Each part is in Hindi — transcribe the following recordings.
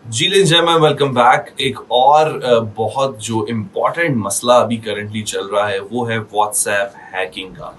Ji ladies and gentleman, welcome back. एक और बहुत जो इम्पोर्टेंट मसला अभी करंटली चल रहा है वो है व्हाट्सएप हैकिंग का।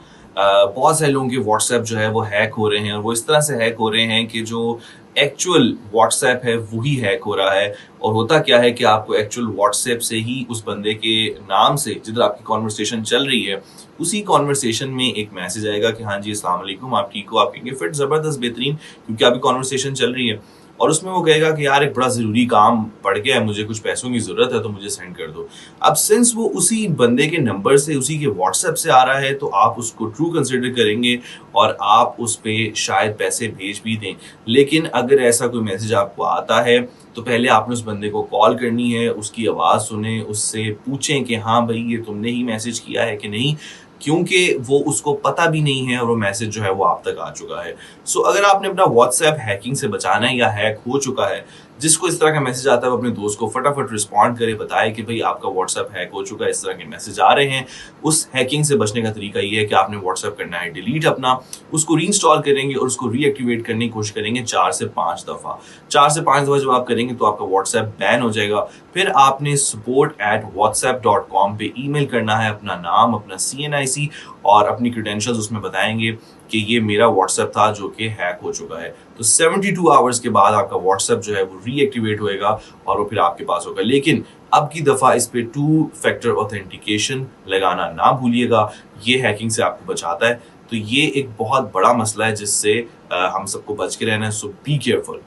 बहुत सारे लोगों के व्हाट्सएप जो है वो हैक हो रहे हैं और वो इस तरह से हैक हो रहे हैं कि जो एक्चुअल व्हाट्सएप है वही हैक हो रहा है। और होता क्या है कि आपको एक्चुअल व्हाट्सएप से ही उस बंदे के नाम से जिधर आपकी कॉन्वर्सेशन चल रही है उसी कॉन्वर्सेशन में एक मैसेज आएगा कि हाँ जी अस्सलाम वालेकुम, आप ठीक हो। आप कहेंगे फिट, जबरदस्त, बेहतरीन, क्योंकि आपकी कॉन्वर्सेशन चल रही है। और उसमें वो कहेगा कि यार एक बड़ा ज़रूरी काम पड़ गया है, मुझे कुछ पैसों की ज़रूरत है तो मुझे सेंड कर दो। अब सिंस वो उसी बंदे के नंबर से, उसी के व्हाट्सएप से आ रहा है तो आप उसको ट्रू कंसिडर करेंगे और आप उस पे शायद पैसे भेज भी दें। लेकिन अगर ऐसा कोई मैसेज आपको आता है तो पहले आपने उस बंदे को कॉल करनी है, उसकी आवाज़ सुनें, उससे पूछें कि हाँ भई ये तुमने ही मैसेज किया है कि नहीं? क्योंकि वो उसको पता भी नहीं है और वो मैसेज जो है वो आप तक आ चुका है। सो अगर आपने अपना व्हाट्सएप हैकिंग से बचाना है या हैक हो चुका है, जिसको इस तरह का मैसेज आता है वो अपने दोस्त को फटाफट रिस्पॉन्ड करे, बताए कि भाई आपका व्हाट्सएप हैक हो चुका है, इस तरह के मैसेज आ रहे हैं। उस हैकिंग से बचने का तरीका ये है कि आपने व्हाट्सएप करना है डिलीट अपना, उसको रीइंस्टॉल करेंगे और उसको रीएक्टिवेट करने की कोशिश करेंगे 4 से 5 दफ़ा। 4 से 5 दफ़ा जब आप करेंगे तो आपका व्हाट्सएप बैन हो जाएगा। फिर आपने support@whatsapp.com पे ईमेल करना है, अपना नाम, अपना CNIC और अपनी क्रेडेंशियल्स उसमें बताएंगे कि ये मेरा व्हाट्सएप था जो कि हैक हो चुका है। तो 72 आवर्स के बाद आपका व्हाट्सएप जो है वो रीएक्टिवेट होएगा और वो फिर आपके पास होगा। लेकिन अब की दफ़ा इस पे 2 फैक्टर ऑथेंटिकेशन लगाना ना भूलिएगा, ये हैकिंग से आपको बचाता है। तो ये एक बहुत बड़ा मसला है जिससे हम सबको बच के रहना है, सो बी केयरफुल।